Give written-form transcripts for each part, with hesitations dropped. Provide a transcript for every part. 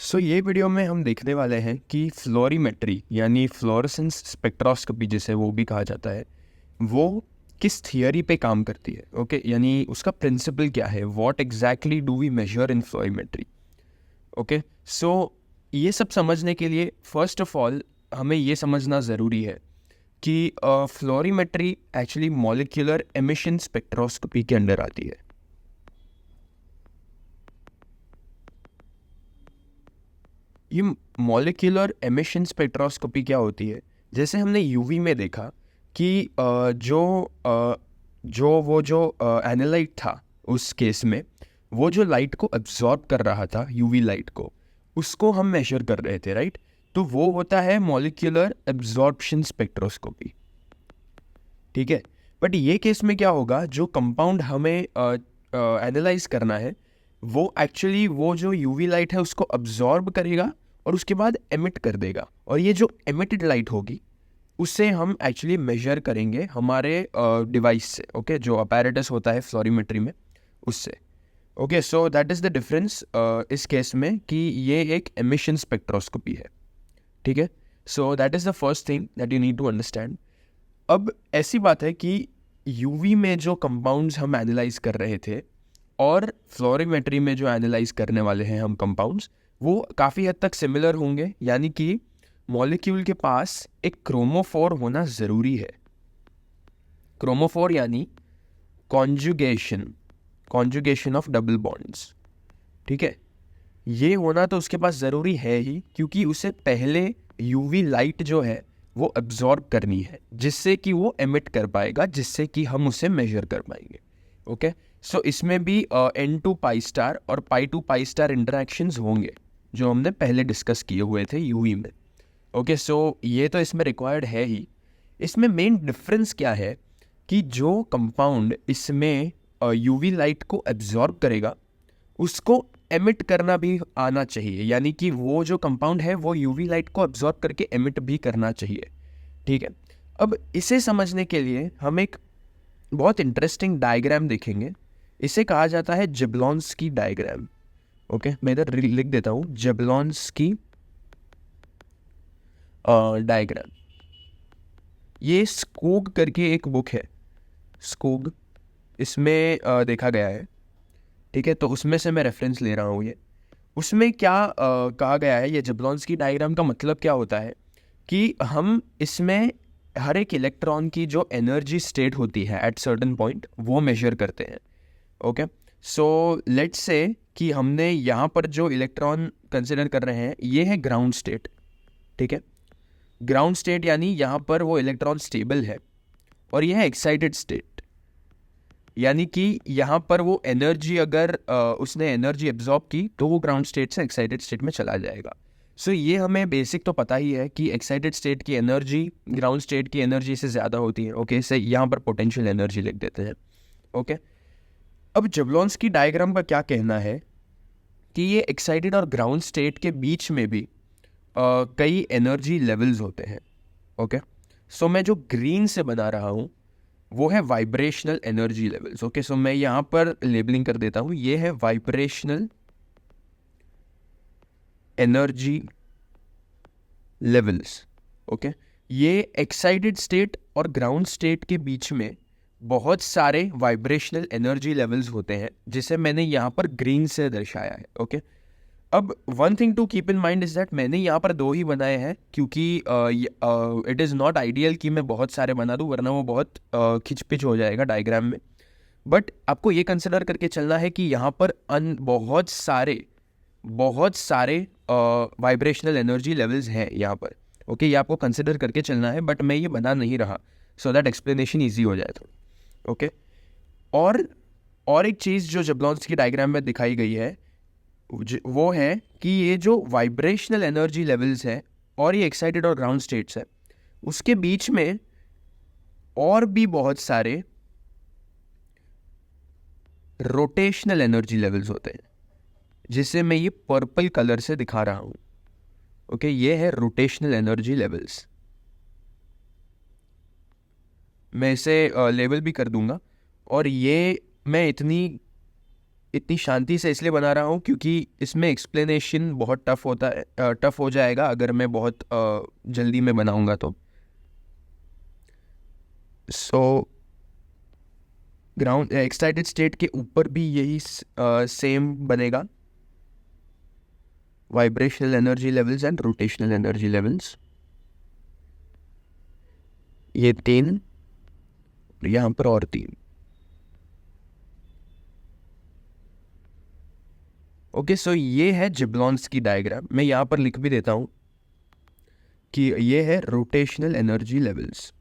सो ये वीडियो में हम देखने वाले हैं कि फ्लोरीमेट्री यानी फ्लोरेसेंस स्पेक्ट्रोस्कोपी जिसे वो भी कहा जाता है, वो किस थियरी पे काम करती है। ओके यानी उसका प्रिंसिपल क्या है, what exactly do we measure in fluorimetry. Okay so ये सब समझने के लिए फर्स्ट ऑफ ऑल हमें ये समझना ज़रूरी है कि fluorimetry actually molecular emission spectroscopy के अंडर आती है। ये मॉलिक्यूलर एमिशन स्पेक्ट्रोस्कोपी क्या होती है, जैसे हमने यूवी में देखा कि जो एनालाइट था उस केस में, वो जो लाइट को एब्जॉर्ब कर रहा था यूवी लाइट को, उसको हम मेजर कर रहे थे, राइट। तो वो होता है मॉलिक्यूलर एब्जॉर्प्शन स्पेक्ट्रोस्कोपी, ठीक है। बट ये केस में क्या होगा, जो कंपाउंड हमें एनालाइज करना है वो एक्चुअली वो जो यूवी लाइट है उसको अब्जॉर्ब करेगा और उसके बाद एमिट कर देगा, और ये जो एमिटेड लाइट होगी उससे हम एक्चुअली मेजर करेंगे हमारे डिवाइस से, ओके जो अपैरेटस होता है फ्लोरीमेट्री में उससे। Okay so that is the difference इस केस में कि ये एक एमिशन स्पेक्ट्रोस्कोपी है, ठीक है। So that is the first thing that you need to understand. अब ऐसी बात है कि यूवी में जो कंपाउंड्स हम एनालाइज कर रहे थे और फ्लोरीमेट्री में जो एनालाइज करने वाले हैं हम कंपाउंड्स, वो काफ़ी हद तक सिमिलर होंगे, यानी कि मॉलिक्यूल के पास एक क्रोमोफोर होना ज़रूरी है। क्रोमोफोर यानी कॉन्जुगेशन ऑफ डबल बॉन्ड्स, ठीक है। ये होना तो उसके पास ज़रूरी है ही, क्योंकि उसे पहले यूवी लाइट जो है वो एब्जॉर्ब करनी है, जिससे कि वो एमिट कर पाएगा, जिससे कि हम उसे मेजर कर पाएंगे। ओके सो इसमें भी N2 पाई स्टार और पाई टू पाई स्टार इंटरेक्शंस होंगे जो हमने पहले डिस्कस किए हुए थे यूवी में। ओके सो ये तो इसमें रिक्वायर्ड है ही। इसमें मेन डिफरेंस क्या है कि जो कंपाउंड इसमें यूवी लाइट को एब्जॉर्ब करेगा उसको एमिट करना भी आना चाहिए, यानी कि वो जो कंपाउंड है वो यूवी लाइट को एब्जॉर्ब करके एमिट भी करना चाहिए, ठीक है। अब इसे समझने के लिए हम एक बहुत इंटरेस्टिंग डायग्राम देखेंगे। इसे कहा जाता है जेबलॉन्स्की डायग्राम। ओके मैं इधर लिख देता हूँ जेबलॉन्स्की डायग्राम। ये स्कोग करके एक बुक है, स्कोग, इसमें देखा गया है, ठीक है। तो उसमें से मैं रेफरेंस ले रहा हूँ। ये उसमें क्या कहा गया है, ये जेबलॉन्स्की डायग्राम का मतलब क्या होता है कि हम इसमें हर एक इलेक्ट्रॉन की जो एनर्जी स्टेट होती है एट सर्टेन पॉइंट वो मेजर करते हैं। ओके सो लेट्स से कि हमने यहाँ पर जो इलेक्ट्रॉन कंसिडर कर रहे हैं ये है ग्राउंड स्टेट, ठीक है। ग्राउंड स्टेट यानी यहाँ पर वो इलेक्ट्रॉन स्टेबल है, और यह है एक्साइटेड स्टेट, यानी कि यहाँ पर वो एनर्जी अगर उसने एनर्जी एब्जॉर्ब की तो वो ग्राउंड स्टेट से एक्साइटेड स्टेट में चला जाएगा। सो ये हमें बेसिक तो पता ही है कि एक्साइटेड स्टेट की एनर्जी ग्राउंड स्टेट की एनर्जी से ज़्यादा होती है। ओके से यहाँ पर पोटेंशियल एनर्जी लिख देते हैं। ओके अब जेबलॉन्स्की डायग्राम का क्या कहना है कि ये एक्साइटेड और ग्राउंड स्टेट के बीच में भी कई एनर्जी लेवल्स होते हैं। ओके सो मैं जो ग्रीन से बना रहा हूँ वो है vibrational energy levels. Okay so मैं यहाँ पर लेबलिंग कर देता हूँ, ये है वाइब्रेशनल एनर्जी लेवल्स। ओके ये एक्साइटेड स्टेट और ग्राउंड स्टेट के बीच में बहुत सारे वाइब्रेशनल एनर्जी लेवल्स होते हैं, जिसे मैंने यहाँ पर ग्रीन से दर्शाया है। ओके अब one thing to keep in mind is that मैंने यहाँ पर दो ही बनाए हैं, क्योंकि इट इज़ नॉट आइडियल कि मैं बहुत सारे बना दूँ, वरना वो बहुत खिचपिच हो जाएगा डायग्राम में। बट आपको ये कंसिडर करके चलना है कि यहाँ पर बहुत सारे वाइब्रेशनल एनर्जी लेवल्स हैं यहाँ पर। ओके ये आपको कंसिडर करके चलना है, बट मैं ये बना नहीं रहा सो दैट एक्सप्लेनेशन ईजी हो जाए थोड़ा। ओके और एक चीज़ जो जेबलॉन्स्की डायग्राम में दिखाई गई है वो है कि ये जो वाइब्रेशनल एनर्जी लेवल्स है और ये एक्साइटेड और ग्राउंड स्टेट्स है, उसके बीच में और भी बहुत सारे रोटेशनल एनर्जी लेवल्स होते हैं, जिसे मैं ये पर्पल कलर से दिखा रहा हूँ। ओके ये है रोटेशनल एनर्जी लेवल्स। मैं इसे लेबल भी कर दूंगा, और ये मैं इतनी इतनी शांति से इसलिए बना रहा हूँ क्योंकि इसमें एक्सप्लेनेशन बहुत टफ होता है, टफ हो जाएगा अगर मैं बहुत जल्दी में बनाऊँगा तो। सो ग्राउंड एक्साइटेड स्टेट के ऊपर भी यही सेम बनेगा, vibrational energy levels and rotational energy levels, ये 3, यहाँ पर और 3। ओके, सो ये है जिब्लॉन्स की डायग्राम। मैं यहाँ पर लिख भी देता हूँ कि ये है रोटेशनल एनर्जी लेवल्स।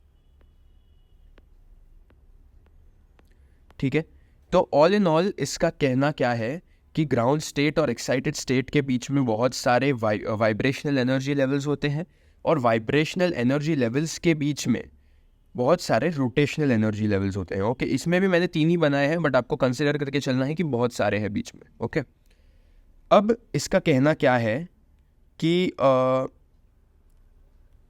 ठीक है, तो ऑल इन ऑल इसका कहना क्या है कि ग्राउंड स्टेट और एक्साइटेड स्टेट के बीच में बहुत सारे वाइब्रेशनल एनर्जी लेवल्स होते हैं, और वाइब्रेशनल एनर्जी लेवल्स के बीच में बहुत सारे रोटेशनल एनर्जी लेवल्स होते हैं। ओके, इसमें भी मैंने 3 ही बनाए हैं, बट आपको कंसिडर करके चलना है कि बहुत सारे हैं बीच में। ओके, अब इसका कहना क्या है कि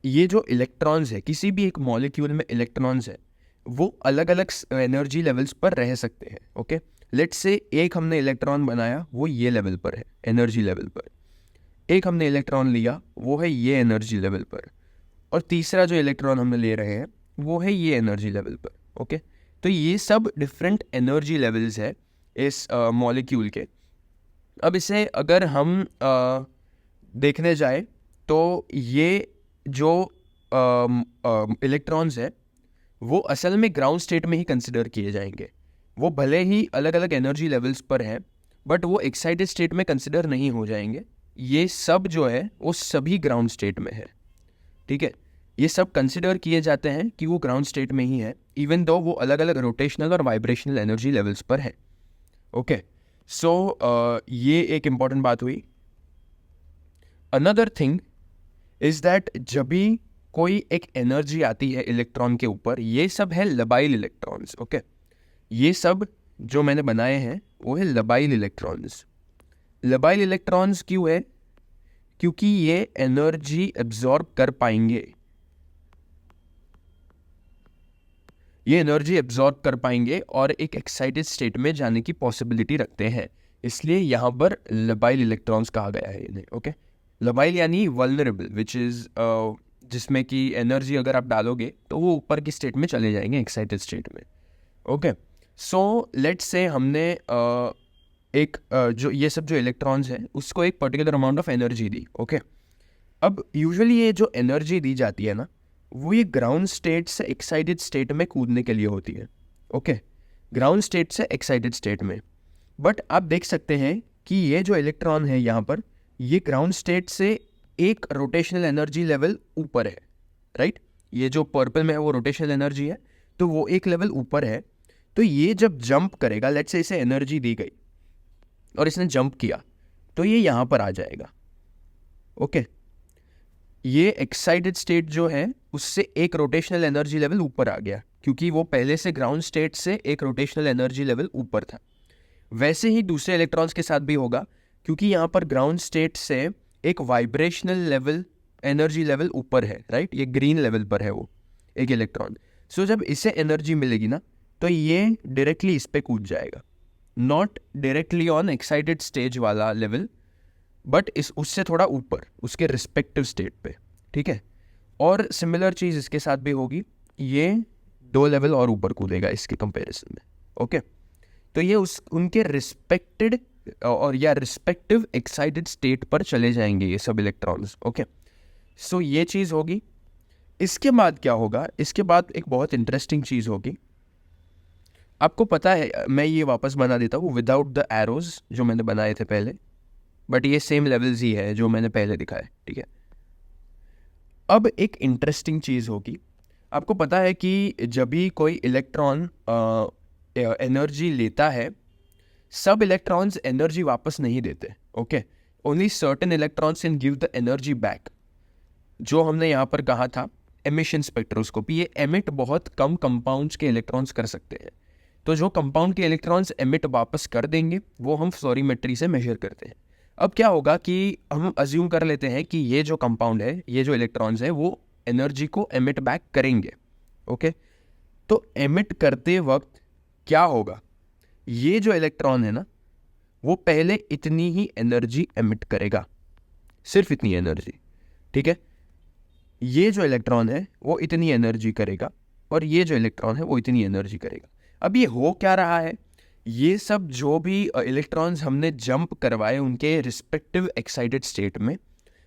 ये जो इलेक्ट्रॉन्स है, किसी भी एक मॉलिक्यूल में इलेक्ट्रॉन्स है, वो अलग अलग एनर्जी लेवल्स पर रह सकते हैं। ओके, लेट्स से एक हमने इलेक्ट्रॉन बनाया, वो ये लेवल पर है, एनर्जी लेवल पर। एक हमने इलेक्ट्रॉन लिया, वो है ये एनर्जी लेवल पर। और तीसरा जो इलेक्ट्रॉन हमने ले रहे हैं, वो है ये एनर्जी लेवल पर। ओके, तो ये सब डिफरेंट एनर्जी लेवल्स है इस मॉलिक्यूल के। अब इसे अगर हम देखने जाए तो ये जो इलेक्ट्रॉन्स है वो असल में ग्राउंड स्टेट में ही कंसिडर किए जाएंगे। वो भले ही अलग अलग एनर्जी लेवल्स पर हैं, बट वो एक्साइटेड स्टेट में कंसिडर नहीं हो जाएंगे। ये सब जो है वो सभी ग्राउंड स्टेट में है। ठीक है, ये सब कंसिडर किए जाते हैं कि वो ग्राउंड स्टेट में ही है, इवन दो वो अलग अलग रोटेशनल और वाइब्रेशनल एनर्जी लेवल्स पर है। ओके, सो ये एक इम्पॉर्टेंट बात हुई। अनदर थिंग इज दैट जब भी कोई एक एनर्जी आती है इलेक्ट्रॉन के ऊपर, ये सब है लबाइल इलेक्ट्रॉन्स। ओके, ये सब जो मैंने बनाए हैं वो है लबाइल इलेक्ट्रॉन्स। लबाइल इलेक्ट्रॉन्स क्यों है? क्योंकि ये एनर्जी एब्जॉर्ब कर पाएंगे, ये एनर्जी एब्जॉर्ब कर पाएंगे और एक एक्साइटेड स्टेट में जाने की पॉसिबिलिटी रखते हैं, इसलिए यहाँ पर लबाइल इलेक्ट्रॉन्स कहा गया है इन्हें। ओके, लबाइल यानी वल्नरेबल, विच इज़ जिसमें कि एनर्जी अगर आप डालोगे तो वो ऊपर की स्टेट में चले जाएंगे, एक्साइटेड स्टेट में। ओके, सो लेट्स से हमने एक जो ये सब जो इलेक्ट्रॉन्स हैं उसको एक particular amount of energy the. Okay, अब यूजुअली ये जो एनर्जी दी जाती है ना, वो ये ग्राउंड स्टेट से एक्साइटेड स्टेट में कूदने के लिए होती है। ओके, ग्राउंड स्टेट से एक्साइटेड स्टेट में। बट आप देख सकते हैं कि ये जो इलेक्ट्रॉन है यहाँ पर, ये ग्राउंड स्टेट से एक रोटेशनल एनर्जी लेवल ऊपर है, राइट? ये जो पर्पल में है वो रोटेशनल एनर्जी है, तो वो एक लेवल ऊपर है। तो ये जब जंप करेगा, लेट्स से इसे एनर्जी दी गई और इसने जंप किया, तो ये यहाँ पर आ जाएगा। ओके, ये एक्साइटेड स्टेट जो है उससे एक रोटेशनल एनर्जी लेवल ऊपर आ गया, क्योंकि वो पहले से ग्राउंड स्टेट से एक रोटेशनल एनर्जी लेवल ऊपर था। वैसे ही दूसरे इलेक्ट्रॉन्स के साथ भी होगा, क्योंकि यहाँ पर ग्राउंड स्टेट से एक वाइब्रेशनल लेवल एनर्जी लेवल ऊपर है, राइट? ये ग्रीन लेवल पर है वो एक इलेक्ट्रॉन। सो जब इसे एनर्जी मिलेगी ना, तो ये डायरेक्टली इस पे कूद जाएगा, not directly on excited stage वाला लेवल, बट इस उससे थोड़ा ऊपर उसके रिस्पेक्टिव स्टेट पे। ठीक है, और सिमिलर चीज़ इसके साथ भी होगी, ये 2 लेवल और ऊपर कूदेगा इसके कंपैरिजन में। ओके, तो ये उनके रिस्पेक्टेड और या रिस्पेक्टिव एक्साइटेड स्टेट पर चले जाएंगे ये सब इलेक्ट्रॉन्स। ओके, सो ये चीज़ होगी। इसके बाद क्या होगा? इसके बाद एक बहुत इंटरेस्टिंग चीज़ होगी। आपको पता है, मैं ये वापस बना देता हूँ विदाउट द एरोज जो मैंने बनाए थे पहले, बट ये सेम लेवल्स ही है जो मैंने पहले दिखाया। ठीक है, अब एक इंटरेस्टिंग चीज़ होगी। आपको पता है कि जब भी कोई इलेक्ट्रॉन एनर्जी लेता है, सब इलेक्ट्रॉन्स एनर्जी वापस नहीं देते। Okay, only certain electrons can give the energy back. जो हमने यहाँ पर कहा था एमिशन स्पेक्ट्रोस्कोपी, ये एमिट बहुत कम कंपाउंड्स के इलेक्ट्रॉन्स कर सकते हैं। तो जो कंपाउंड के इलेक्ट्रॉन्स एमिट वापस कर देंगे वो हम फ्लोरीमेट्री से मेजर करते हैं। अब क्या होगा कि हम अज्यूम कर लेते हैं कि ये जो कंपाउंड है, ये जो इलेक्ट्रॉन्स है, वो एनर्जी को एमिट बैक करेंगे। ओके, तो एमिट करते वक्त क्या होगा? ये जो इलेक्ट्रॉन है ना, वो पहले इतनी ही एनर्जी एमिट करेगा, सिर्फ इतनी एनर्जी, ठीक है। ये जो इलेक्ट्रॉन है वो इतनी एनर्जी करेगा और ये जो इलेक्ट्रॉन है वो इतनी एनर्जी करेगा। अब ये हो क्या रहा है, ये सब जो भी इलेक्ट्रॉन्स हमने जंप करवाए उनके रिस्पेक्टिव एक्साइटेड स्टेट में,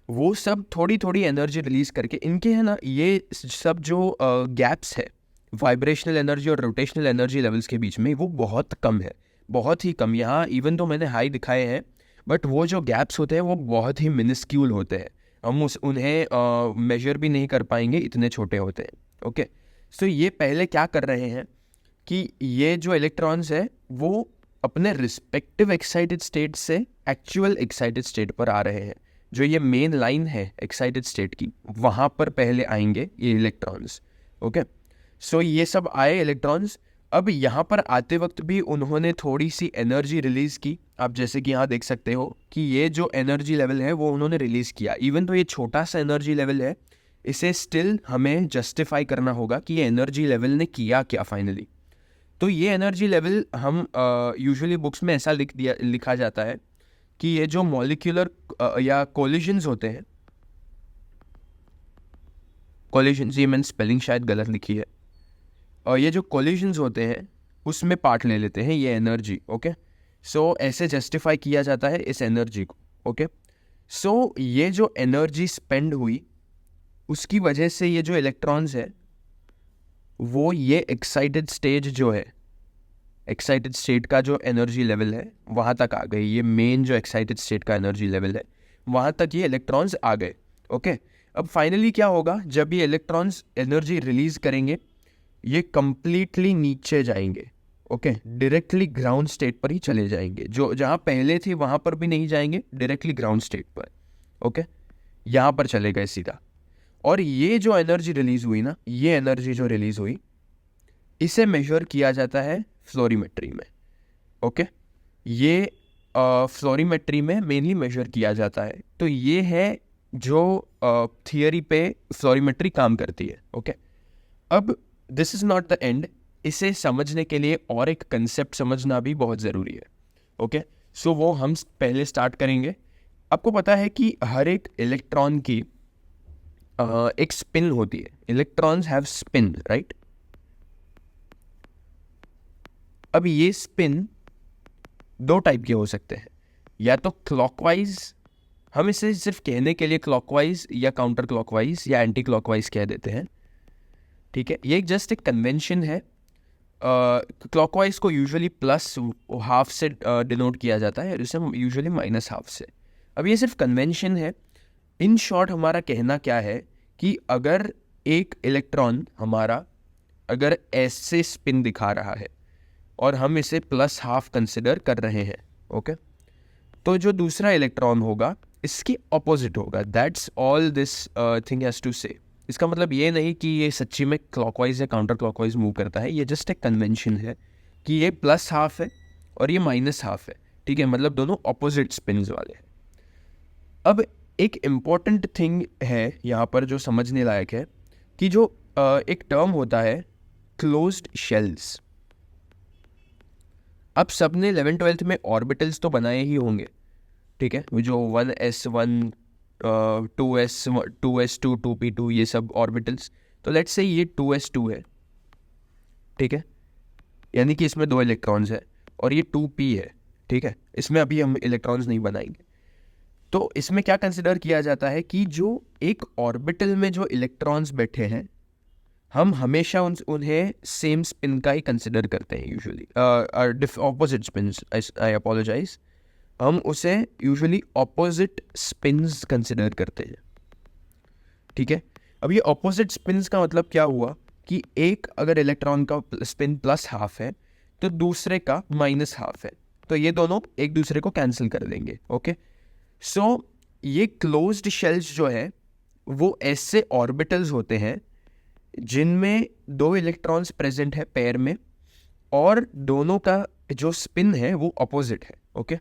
वो सब थोड़ी थोड़ी एनर्जी रिलीज करके इनके है ना, ये सब जो गैप्स है वाइब्रेशनल एनर्जी और रोटेशनल एनर्जी लेवल्स के बीच में, वो बहुत कम है, बहुत ही कम। यहाँ इवन तो मैंने हाई दिखाए हैं, बट वो जो गैप्स होते हैं वो बहुत ही मिनिस्क्यूल होते हैं, हम उन्हें मेजर भी नहीं कर पाएंगे, इतने छोटे होते हैं। ओके, सो ये पहले क्या कर रहे हैं कि ये जो इलेक्ट्रॉन्स है वो अपने रिस्पेक्टिव एक्साइटेड स्टेट से एक्चुअल एक्साइटेड स्टेट पर आ रहे हैं। जो ये मेन लाइन है एक्साइटेड स्टेट की, वहाँ पर पहले आएंगे ये इलेक्ट्रॉन्स। ओके, सो ये सब आए इलेक्ट्रॉन्स। अब यहाँ पर आते वक्त भी उन्होंने थोड़ी सी एनर्जी रिलीज़ की। आप जैसे कि यहाँ देख सकते हो कि ये जो एनर्जी लेवल है वो उन्होंने रिलीज़ किया। इवन तो ये छोटा सा एनर्जी लेवल है, इसे स्टिल हमें जस्टिफाई करना होगा कि ये एनर्जी लेवल ने किया क्या फाइनली। तो ये एनर्जी लेवल हम यूजुअली बुक्स में ऐसा लिखा जाता है कि ये जो मॉलिक्यूलर या कोलिजन्स होते हैं, कोलिजन्स, ये मैंने स्पेलिंग शायद गलत लिखी है, और ये जो कोलिजन्स होते हैं उसमें पार्ट ले लेते हैं ये एनर्जी। ओके, सो ऐसे जस्टिफाई किया जाता है इस एनर्जी को। ओके, सो ये जो एनर्जी स्पेंड हुई उसकी वजह से ये जो इलेक्ट्रॉन्स है वो ये एक्साइटेड स्टेज जो है, एक्साइटेड स्टेट का जो एनर्जी लेवल है वहाँ तक आ गए। ये मेन जो एक्साइटेड स्टेट का एनर्जी लेवल है वहाँ तक ये इलेक्ट्रॉन्स आ गए। ओके, अब फाइनली क्या होगा, जब ये इलेक्ट्रॉन्स एनर्जी रिलीज करेंगे ये कंप्लीटली नीचे जाएंगे। ओके, डायरेक्टली ग्राउंड स्टेट पर ही चले जाएंगे, जो जहाँ पहले थे वहाँ पर भी नहीं जाएंगे, डायरेक्टली ग्राउंड स्टेट पर। ओके, यहाँ पर चले गए सीधा। और ये जो एनर्जी रिलीज हुई ना, ये एनर्जी जो रिलीज हुई इसे मेजर किया जाता है फ्लोरीमेट्री में। ओके, ये फ्लोरीमेट्री में मेनली मेजर किया जाता है। तो ये है जो थियरी पे फ्लोरीमेट्री काम करती है। ओके, अब this is not the end, इसे समझने के लिए और एक कंसेप्ट समझना भी बहुत ज़रूरी है। ओके, सो वो हम पहले स्टार्ट करेंगे। आपको पता है कि हर एक इलेक्ट्रॉन की एक स्पिन होती है। Electrons have spin, right. अब ये स्पिन दो टाइप के हो सकते हैं, या तो क्लॉकवाइज, हम इसे सिर्फ कहने के लिए क्लॉकवाइज या काउंटर क्लॉकवाइज या एंटी क्लॉकवाइज कह देते हैं, ठीक है। ये जस्ट एक कन्वेंशन है। क्लॉकवाइज को यूजुअली प्लस हाफ से डिनोट किया जाता है, इसे यूजुअली माइनस हाफ से। अब ये सिर्फ कन्वेंशन है। इन शॉर्ट हमारा कहना क्या है कि अगर एक इलेक्ट्रॉन हमारा अगर ऐसे स्पिन दिखा रहा है और हम इसे प्लस हाफ कंसिडर कर रहे हैं, ओके, तो जो दूसरा इलेक्ट्रॉन होगा इसकी ऑपोजिट होगा। That's all this thing has to say. इसका मतलब ये नहीं कि ये सच्ची में क्लॉकवाइज या काउंटर क्लॉकवाइज मूव करता है, ये जस्ट एक कन्वेंशन है कि ये प्लस हाफ है और ये माइनस हाफ है, ठीक है। मतलब दोनों ऑपोजिट स्पिन्स वाले हैं। अब एक इम्पॉर्टेंट थिंग है यहाँ पर जो समझने लायक है कि जो एक टर्म होता है क्लोज्ड शेल्स। अब सबने 11th-12th में ऑर्बिटल्स तो बनाए ही होंगे, ठीक है, जो 1s1 2s2 2p2 ये सब ऑर्बिटल्स। तो लेट्स से ये 2s2 है, ठीक है, यानी कि इसमें 2 इलेक्ट्रॉन्स है, और ये 2p है, ठीक है। इसमें अभी हम इलेक्ट्रॉन्स नहीं बनाएंगे। तो इसमें क्या कंसिडर किया जाता है कि जो एक ऑर्बिटल में जो इलेक्ट्रॉन्स बैठे हैं हम हमेशा उन्हें सेम स्पिन का ही कंसिडर करते हैं यूजुअली, ऑपोजिट स्पिन्स, आई अपोलोजाइज, हम उसे यूजुअली ऑपोजिट स्पिन्स कंसिडर करते हैं, ठीक है। अब ये ऑपोजिट स्पिन्स का मतलब क्या हुआ कि एक अगर इलेक्ट्रॉन का स्पिन प्लस हाफ है तो दूसरे का माइनस हाफ है, तो ये दोनों एक दूसरे को कैंसिल कर देंगे। ओके, सो ये क्लोज्ड शेल्स जो है वो ऐसे ऑर्बिटल्स होते हैं जिनमें 2 इलेक्ट्रॉन्स प्रेजेंट है पेयर में, और दोनों का जो स्पिन है वो अपोजिट है। ओके,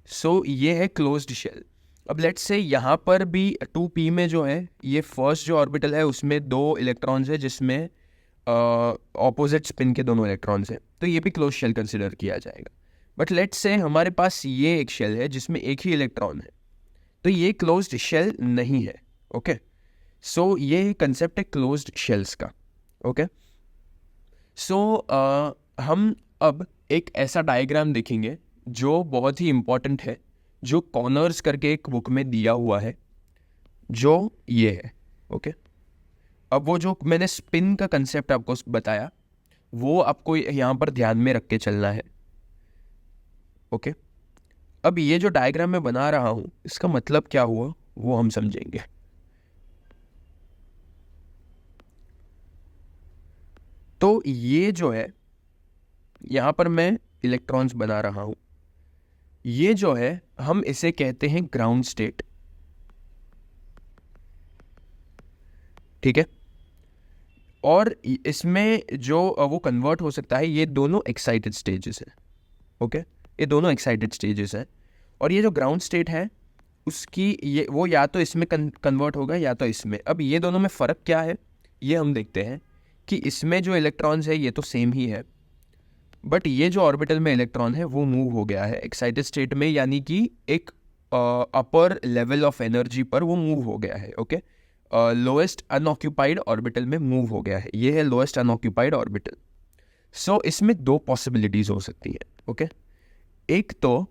सो ये है क्लोज्ड शेल। अब लेट्स से यहाँ पर भी 2p में जो है ये फर्स्ट जो ऑर्बिटल है उसमें 2 इलेक्ट्रॉन्स है जिसमें ऑपोजिट स्पिन के दोनों इलेक्ट्रॉन्स हैं, तो ये भी क्लोज शेल कंसिडर किया जाएगा। बट लेट्स से हमारे पास ये एक शेल है जिसमें एक ही इलेक्ट्रॉन है, तो ये क्लोज्ड शेल नहीं है। ओके, सो ये कंसेप्ट है क्लोज्ड शेल्स का। ओके, सो हम अब एक ऐसा डायग्राम देखेंगे जो बहुत ही इम्पॉर्टेंट है, जो कॉर्नर्स करके एक बुक में दिया हुआ है, जो ये है। ओके, अब वो जो मैंने स्पिन का कंसेप्ट आपको बताया, वो आपको यहाँ पर ध्यान में रख के चलना है। ओके, अब ये जो डायग्राम मैं बना रहा हूँ, इसका मतलब क्या हुआ वो हम समझेंगे। तो ये जो है, यहाँ पर मैं इलेक्ट्रॉन्स बना रहा हूँ, ये जो है हम इसे कहते हैं ग्राउंड स्टेट। ठीक है, और इसमें जो वो कन्वर्ट हो सकता है, ये दोनों एक्साइटेड स्टेजेस है। ओके, ये दोनों एक्साइटेड स्टेजेस हैं, और ये जो ग्राउंड स्टेट है उसकी ये वो या तो इसमें कन्वर्ट होगा या तो इसमें। अब ये दोनों में फ़र्क क्या है ये हम देखते हैं कि इसमें जो इलेक्ट्रॉन्स है ये तो सेम ही है, बट ये जो ऑर्बिटल में इलेक्ट्रॉन है वो मूव हो गया है एक्साइटेड स्टेट में, यानी कि एक अपर लेवल ऑफ एनर्जी पर वो मूव हो गया है। ओके, लोएस्ट अनऑक्यूपाइड ऑर्बिटल में मूव हो गया है, ये है लोएस्ट अनऑक्यूपाइड ऑर्बिटल। सो इसमें दो पॉसिबिलिटीज़ हो सकती हैं। ओके, एक तो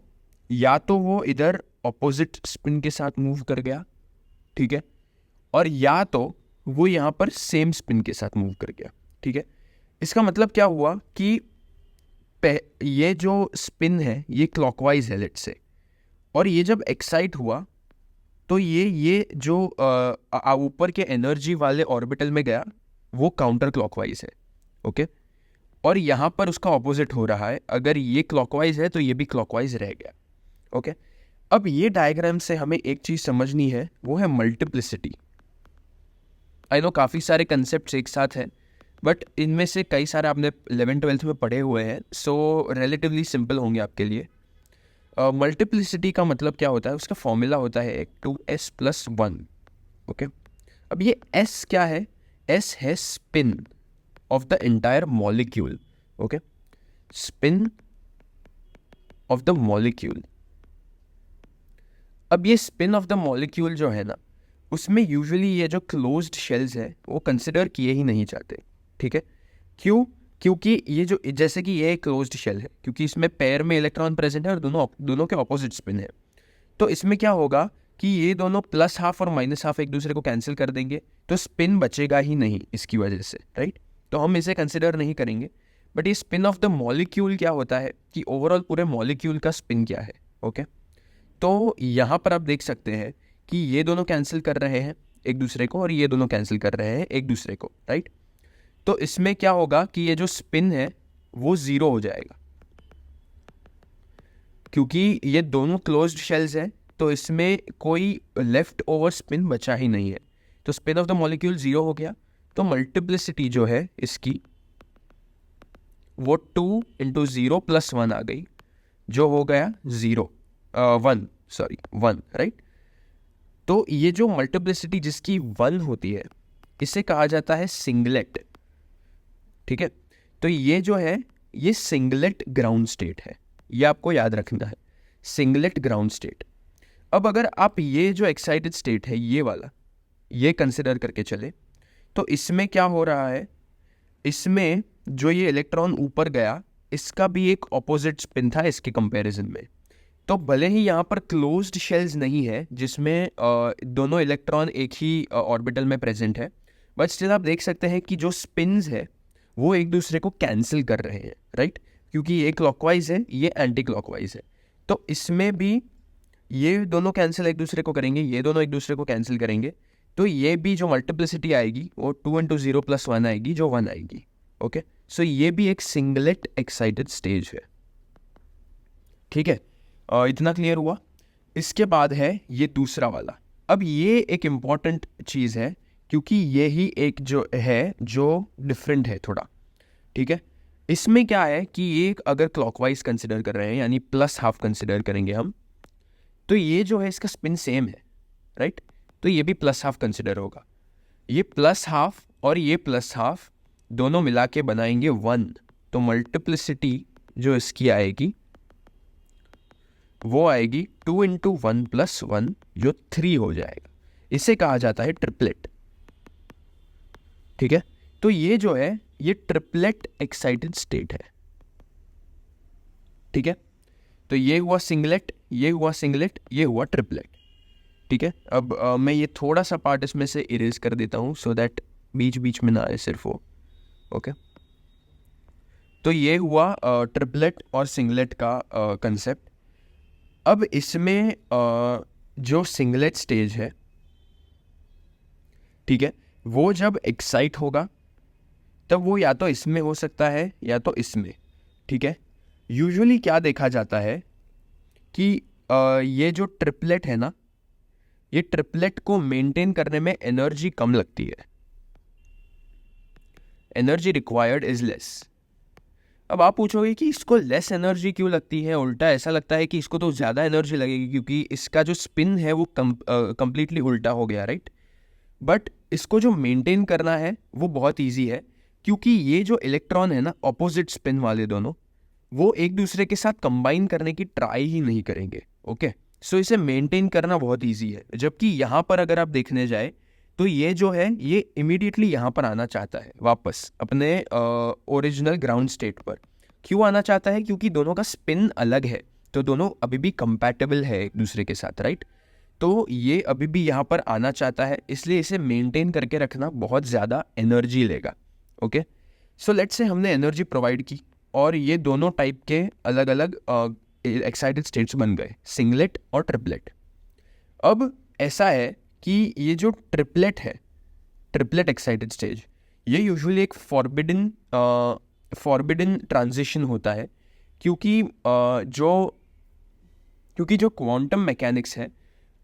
या तो वो इधर ऑपोजिट स्पिन के साथ मूव कर गया, ठीक है, और या तो वो यहाँ पर सेम स्पिन के साथ मूव कर गया। ठीक है, इसका मतलब क्या हुआ कि ये जो स्पिन है ये क्लॉकवाइज है लेट्स से, और ये जब एक्साइट हुआ तो ये जो ऊपर के एनर्जी वाले ऑर्बिटल में गया वो काउंटर क्लॉकवाइज है। ओके, और यहाँ पर उसका ऑपोजिट हो रहा है, अगर ये क्लॉकवाइज है तो ये भी क्लॉकवाइज रह गया। ओके, अब ये डायग्राम से हमें एक चीज़ समझनी है, वो है मल्टीप्लिसिटी। आई नो काफ़ी सारे कंसेप्ट एक साथ हैं, बट इनमें से कई सारे आपने 11th-12th में पढ़े हुए हैं, सो रिलेटिवली सिंपल होंगे आपके लिए। मल्टीप्लिसिटी का मतलब क्या होता है, उसका फॉर्मूला होता है 2s+1। ओके, अब ये s क्या है, s है spin off the entire molecule. Okay, spin off the molecule. अब ये स्पिन ऑफ द मॉलिक्यूल जो है ना, उसमें यूजुअली ये जो क्लोज्ड शेल्स है वो कंसिडर किए ही नहीं जाते। ठीक है, क्यों? क्योंकि ये जो जैसे कि ये क्लोज्ड शेल है, क्योंकि इसमें पेयर में इलेक्ट्रॉन प्रेजेंट है और दोनों के ऑपोजिट स्पिन है, तो इसमें क्या होगा कि ये दोनों प्लस हाफ और माइनस हाफ एक दूसरे को कैंसिल कर देंगे, तो स्पिन बचेगा ही नहीं इसकी वजह से, राइट? तो हम इसे कंसिडर नहीं करेंगे। बट ये स्पिन ऑफ द मॉलिक्यूल क्या होता है कि ओवरऑल पूरे मॉलिक्यूल का स्पिन क्या है। ओके, तो यहाँ पर आप देख सकते हैं कि ये दोनों कैंसिल कर रहे हैं एक दूसरे को और ये दोनों कैंसिल कर रहे हैं एक दूसरे को, राइट? तो इसमें क्या होगा कि ये जो स्पिन है वो ज़ीरो हो जाएगा, क्योंकि ये दोनों क्लोज्ड शेल्स हैं, तो इसमें कोई लेफ्ट ओवर स्पिन बचा ही नहीं है। तो spin off the molecule zero हो गया, तो मल्टीप्लिसिटी जो है इसकी वो 2 × 0 + 1 आ गई, जो हो गया 1, राइट? तो ये जो मल्टीप्लिसिटी जिसकी 1 होती है इसे कहा जाता है सिंगलेट। ठीक है, तो ये जो है ये सिंगलेट ग्राउंड स्टेट है, ये आपको याद रखना है, सिंगलेट ग्राउंड स्टेट। अब अगर आप ये जो एक्साइटेड स्टेट है ये वाला ये कंसिडर करके चले, तो इसमें क्या हो रहा है, इसमें जो ये इलेक्ट्रॉन ऊपर गया इसका भी एक ऑपोजिट स्पिन था इसके कंपैरिजन में। तो भले ही यहाँ पर क्लोज्ड शेल्स नहीं है जिसमें दोनों इलेक्ट्रॉन एक ही ऑर्बिटल में प्रेजेंट है, बट स्टिल आप देख सकते हैं कि जो स्पिन्स है वो एक दूसरे को कैंसिल कर रहे हैं, राइट? क्योंकि ये क्लॉकवाइज है, ये एंटी क्लॉकवाइज है, तो इसमें भी ये दोनों कैंसिल एक दूसरे को करेंगे, ये दोनों एक दूसरे को कैंसिल करेंगे, तो ये भी जो मल्टीप्लिसिटी आएगी वो 2 × 0 + 1 आएगी, जो 1 आएगी। ओके, सो ये भी एक सिंगलेट एक्साइटेड स्टेज है। ठीक है, इतना क्लियर हुआ? इसके बाद है ये दूसरा वाला। अब ये एक इम्पॉर्टेंट चीज़ है क्योंकि ये ही एक जो है जो डिफरेंट है थोड़ा। ठीक है, इसमें क्या है कि ये अगर क्लॉकवाइज कंसिडर कर रहे हैं यानी +½ कंसिडर करेंगे हम, तो ये जो है इसका स्पिन सेम है, राइट? तो ये भी +½ कंसिडर होगा। ये +½ और ये +½ दोनों मिला के बनाएंगे 1, तो मल्टीप्लिसिटी जो इसकी आएगी वो आएगी 2 × 1 + 1 जो 3 हो जाएगा। इसे कहा जाता है ट्रिपलेट। ठीक है, तो ये जो है ये ट्रिपलेट एक्साइटेड स्टेट है। ठीक है, तो ये हुआ सिंगलेट, ये हुआ सिंगलेट, ये हुआ ट्रिपलेट। ठीक है, अब मैं ये थोड़ा सा पार्ट इसमें से इरेज कर देता हूँ सो दैट बीच बीच में ना आए सिर्फ वो। ओके, तो ये हुआ ट्रिपलेट और सिंगलेट का कंसेप्ट। अब इसमें जो सिंगलेट स्टेज है, ठीक है, वो जब एक्साइट होगा तब वो या तो इसमें हो सकता है या तो इसमें। ठीक है, यूजुअली क्या देखा जाता है कि ये जो ट्रिपलेट है ना, ये ट्रिपलेट को मेंटेन करने में एनर्जी कम लगती है, एनर्जी रिक्वायर्ड इज लेस। अब आप पूछोगे कि इसको लेस एनर्जी क्यों लगती है, उल्टा ऐसा लगता है कि इसको तो ज़्यादा एनर्जी लगेगी क्योंकि इसका जो स्पिन है वो कंप्लीटली उल्टा हो गया, राइट। बट इसको जो मेंटेन करना है वो बहुत इजी है, क्योंकि ये जो इलेक्ट्रॉन है ना, ऑपोजिट स्पिन वाले दोनों, वो एक दूसरे के साथ कंबाइन करने की ट्राई ही नहीं करेंगे। ओके, सो इसे मेंटेन करना बहुत इजी है। जबकि यहाँ पर अगर आप देखने जाए तो ये जो है ये इमीडिएटली यहाँ पर आना चाहता है वापस अपने ओरिजिनल ग्राउंड स्टेट पर। क्यों आना चाहता है? क्योंकि दोनों का स्पिन अलग है, तो दोनों अभी भी कंपैटिबल है एक दूसरे के साथ, राइट। तो ये अभी भी यहाँ पर आना चाहता है, इसलिए इसे मेंटेन करके रखना बहुत ज़्यादा एनर्जी लेगा। ओके, सो लेट्स से हमने एनर्जी प्रोवाइड की और ये दोनों टाइप के अलग अलग एक्साइटेड स्टेट्स बन गए, सिंगलेट और ट्रिपलेट। अब ऐसा है कि ये जो ट्रिपलेट है, ट्रिपलेट एक्साइटेड स्टेज, ये यूजुअली एक फॉरबिडन ट्रांजिशन होता है, क्योंकि जो क्वांटम मैकेनिक्स है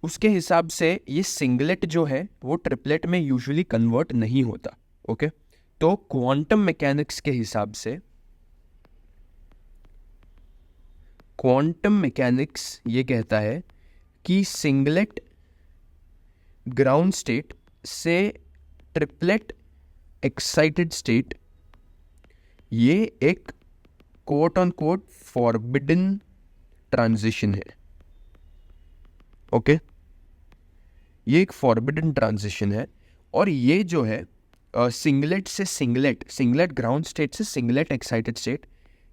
उसके हिसाब से ये सिंगलेट जो है वो ट्रिपलेट में यूजुअली कन्वर्ट नहीं होता। ओके, तो क्वांटम मैकेनिक्स के हिसाब से, क्वांटम मैकेनिक्स ये कहता है कि सिंगलेट ग्राउंड स्टेट से ट्रिपलेट एक्साइटेड स्टेट ये एक quote on quote forbidden transition है। ओके, ये एक फॉरबिडन ट्रांजिशन है और ये जो है सिंगलेट से सिंगलेट ग्राउंड स्टेट से सिंगलेट एक्साइटेड स्टेट,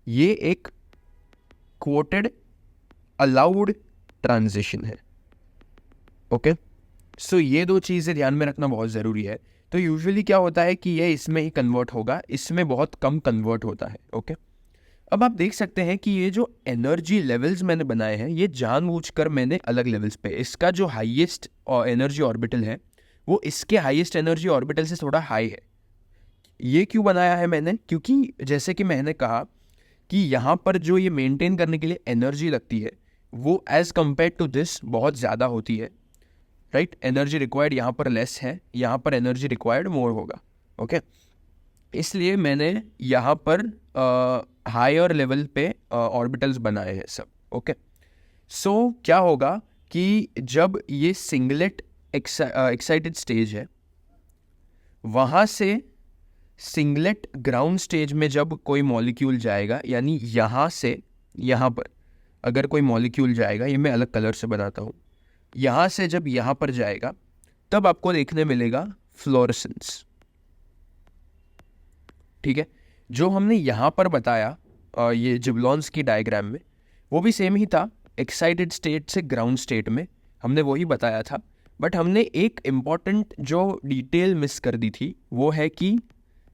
ये एक क्वोटेड अलाउड ट्रांजिशन है। ओके, सो ये दो चीज़ें ध्यान में रखना बहुत ज़रूरी है। तो यूजुअली क्या होता है कि ये इसमें ही कन्वर्ट होगा, इसमें बहुत कम कन्वर्ट होता है। ओके, अब आप देख सकते हैं कि ये जो एनर्जी लेवल्स मैंने बनाए हैं ये जानबूझकर मैंने अलग लेवल्स पे, इसका जो हाईएस्ट एनर्जी ऑर्बिटल है वो इसके हाईएस्ट एनर्जी ऑर्बिटल से थोड़ा हाई है। ये क्यों बनाया है मैंने? क्योंकि जैसे कि मैंने कहा कि यहाँ पर जो ये मेंटेन करने के लिए एनर्जी लगती है वो एज़ कम्पेयर टू दिस बहुत ज़्यादा होती है, राइट। एनर्जी रिक्वायर्ड यहाँ पर लेस है, यहाँ पर एनर्जी रिक्वायर्ड मोर होगा। ओके, इसलिए मैंने यहाँ पर हायर लेवल पे ऑर्बिटल्स बनाए हैं सब। ओके, सो क्या होगा कि जब ये सिंगलेट एक्साइटेड स्टेज है, वहाँ से सिंगलेट ग्राउंड स्टेज में जब कोई मॉलिक्यूल जाएगा, यानी यहाँ से यहाँ पर अगर कोई मॉलिक्यूल जाएगा, ये मैं अलग कलर से बनाता हूँ, यहाँ से जब यहाँ पर जाएगा तब आपको देखने मिलेगा फ्लोरेसेंस। ठीक है, जो हमने यहाँ पर बताया ये जिबलॉन्स की डायग्राम में, वो भी सेम ही था। एक्साइटेड स्टेट से ग्राउंड स्टेट में हमने वही बताया था, बट हमने एक इम्पॉर्टेंट जो डिटेल मिस कर दी थी, वो है कि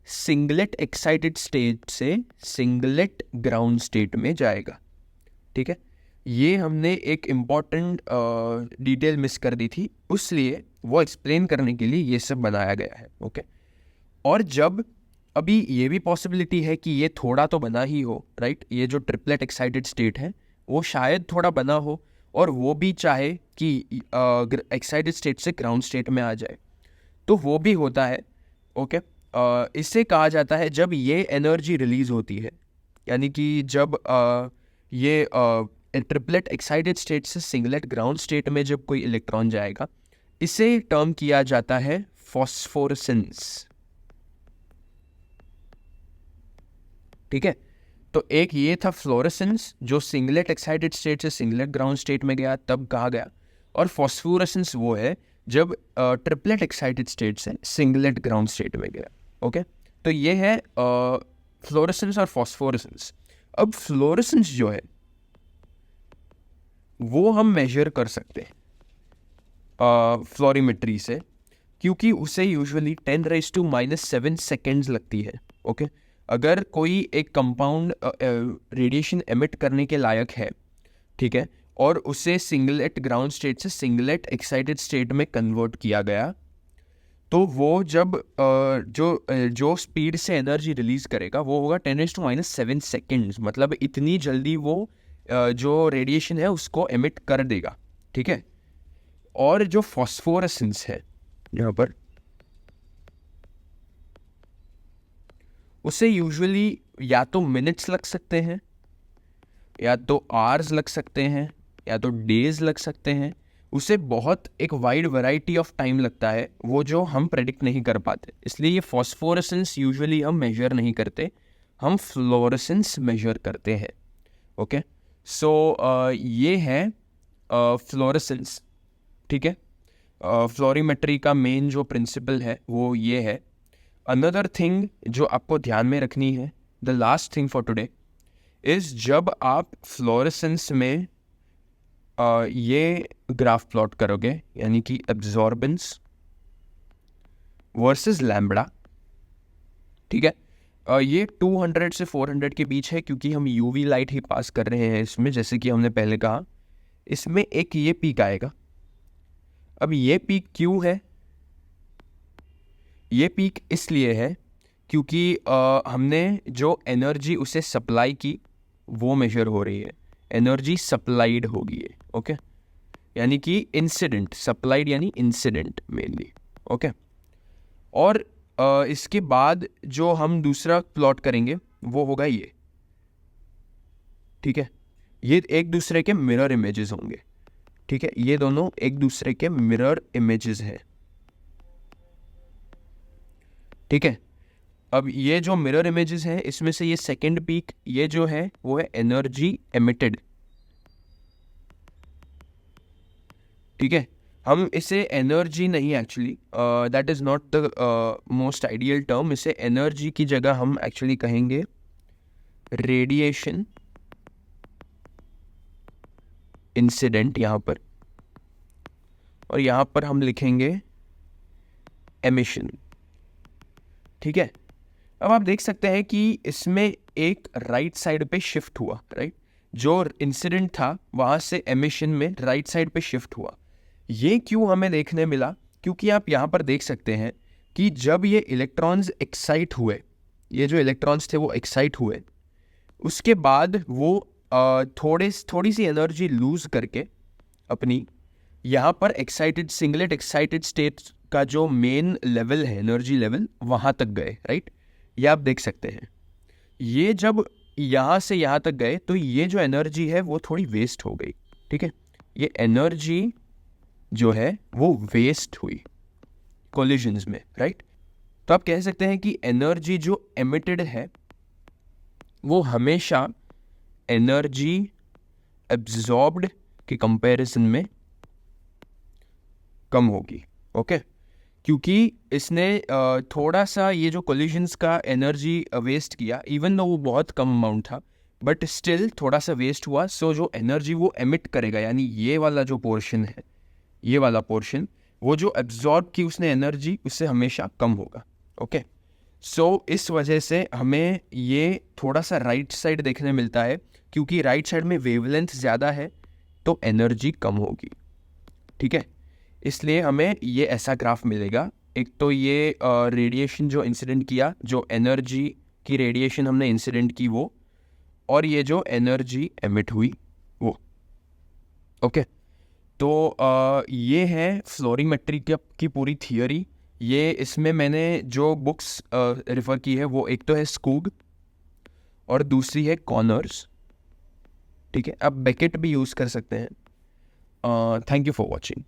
सिंगलेट एक्साइटेड स्टेट से सिंगलेट ग्राउंड स्टेट में जाएगा। ठीक है, ये हमने एक इम्पॉर्टेंट डिटेल मिस कर दी थी, इसलिए वो एक्सप्लेन करने के लिए ये सब बनाया गया है। ओके, और जब अभी ये भी पॉसिबिलिटी है कि ये थोड़ा तो बना ही हो, राइट। ये जो ट्रिपलेट एक्साइटेड स्टेट है वो शायद थोड़ा बना हो और वो भी चाहे कि एक्साइटेड स्टेट से ग्राउंड स्टेट में आ जाए, तो वो भी होता है। ओके, इससे कहा जाता है जब ये एनर्जी रिलीज होती है, यानी कि जब ये ट्रिपलेट एक्साइटेड स्टेट से सिंगलेट ग्राउंड स्टेट में जब कोई इलेक्ट्रॉन जाएगा, इसे टर्म किया जाता है फॉस्फोरेसेंस। ठीक है, तो एक ये था फ्लोरेसेंस, जो सिंगलेट एक्साइटेड स्टेट से सिंगलेट ग्राउंड स्टेट में गया तब कहा गया, और फॉस्फोरेसेंस वो है जब ट्रिपलेट एक्साइटेड स्टेट से सिंगलेट ग्राउंड स्टेट में गया। ओके, तो ये है फ्लोरेसेंस और फॉस्फोरेसेंस। अब फ्लोरेसेंस जो है वो हम मेजर कर सकते हैं फ्लोरीमेट्री से, क्योंकि उसे यूजुअली 10⁻⁻7 सेकेंड्स लगती है। ओके, अगर कोई एक कंपाउंड रेडिएशन एमिट करने के लायक है, ठीक है, और उसे सिंगलेट ग्राउंड स्टेट से सिंगलेट एक्साइटेड स्टेट में कन्वर्ट किया गया, तो वो जब जो स्पीड से एनर्जी रिलीज करेगा वो होगा 10⁻⁻7 सेकेंड्स, मतलब इतनी जल्दी वो जो रेडिएशन है उसको एमिट कर देगा। ठीक है, और जो फॉस्फोरेसेंस है यहाँ पर, उसे यूजुअली या तो मिनट्स लग सकते हैं, या तो आवर्स लग सकते हैं, या तो डेज लग सकते हैं। उसे बहुत एक वाइड वैरायटी ऑफ टाइम लगता है, वो जो हम प्रेडिक्ट नहीं कर पाते। इसलिए ये फॉस्फोरेसेंस यूजुअली हम मेजर नहीं करते, हम फ्लोरेसेंस मेजर करते हैं। ओके, सो ये है फ्लोरेसेंस। ठीक है, फ्लोरीमेट्री का मेन जो प्रिंसिपल है वो ये है। अनदर थिंग जो आपको ध्यान में रखनी है, the last thing for today is, जब आप फ्लोरेसेंस में ये ग्राफ प्लॉट करोगे, यानी कि एब्जॉर्बेंस वर्सेस लैम्बडा, ठीक है, ये 200 से 400 के बीच है, क्योंकि हम यूवी लाइट ही पास कर रहे हैं इसमें, जैसे कि हमने पहले कहा। इसमें एक ये पीक आएगा। अब ये पीक क्यों है? ये पीक इसलिए है क्योंकि हमने जो एनर्जी उसे सप्लाई की वो मेजर हो रही है, एनर्जी सप्लाइड होगी है। ओके, यानी कि इंसिडेंट, सप्लाइड यानी इंसिडेंट मेनली। ओके, और इसके बाद जो हम दूसरा प्लॉट करेंगे वो होगा ये। ठीक है, ये एक दूसरे के मिरर इमेजेस होंगे। ठीक है, ये दोनों एक दूसरे के मिरर इमेजेस हैं। ठीक है, अब ये जो मिरर इमेजेस हैं, इसमें से ये सेकंड पीक ये जो है वो है एनर्जी एमिटेड। ठीक है, हम इसे एनर्जी नहीं, actually that is not the most ideal term. इसे एनर्जी की जगह हम एक्चुअली कहेंगे रेडिएशन इंसिडेंट यहाँ पर, और यहाँ पर हम लिखेंगे एमिशन। ठीक है, अब आप देख सकते हैं कि इसमें एक राइट साइड पे शिफ्ट हुआ, राइट, जो इंसिडेंट था वहाँ से एमिशन में राइट साइड पे शिफ्ट हुआ। ये क्यों हमें देखने मिला? क्योंकि आप यहाँ पर देख सकते हैं कि जब ये इलेक्ट्रॉन्स एक्साइट हुए, ये जो इलेक्ट्रॉन्स थे वो एक्साइट हुए, उसके बाद वो थोड़ी सी एनर्जी लूज करके अपनी यहाँ पर एक्साइटेड सिंगलेट एक्साइटेड स्टेट का जो मेन लेवल है, एनर्जी लेवल, वहाँ तक गए। राइट, ये आप देख सकते हैं। ये जब यहाँ से यहाँ तक गए तो ये जो एनर्जी है वो थोड़ी वेस्ट हो गई। ठीक है, ये एनर्जी जो है वो वेस्ट हुई कोलिजन्स में। राइट, तो आप कह सकते हैं कि एनर्जी जो एमिटेड है वो हमेशा एनर्जी एब्जॉर्ब्ड के कंपैरिजन में कम होगी। ओके, क्योंकि इसने थोड़ा सा ये जो कोलिजन्स का एनर्जी वेस्ट किया, इवन दो वो बहुत कम अमाउंट था, बट स्टिल थोड़ा सा वेस्ट हुआ। सो जो एनर्जी वो एमिट करेगा, यानी ये वाला जो पोर्शन है, ये वाला पोर्शन, वो जो एब्जॉर्ब की उसने एनर्जी, उससे हमेशा कम होगा। ओके, सो इस वजह से हमें ये थोड़ा सा राइट साइड देखने मिलता है, क्योंकि राइट साइड में वेवलेंथ ज़्यादा है तो एनर्जी कम होगी। ठीक है, इसलिए हमें ये ऐसा ग्राफ मिलेगा। एक तो ये रेडिएशन जो इंसिडेंट किया, जो एनर्जी की रेडिएशन हमने इंसिडेंट की वो, और ये जो एनर्जी एमिट हुई वो। ओके, तो ये है फ्लोरीमेट्री की पूरी थियोरी। ये इसमें मैंने जो बुक्स रेफ़र की है वो एक तो है स्कूग और दूसरी है कॉनर्स। ठीक है, आप बेकेट भी यूज़ कर सकते हैं। Thank you for watching.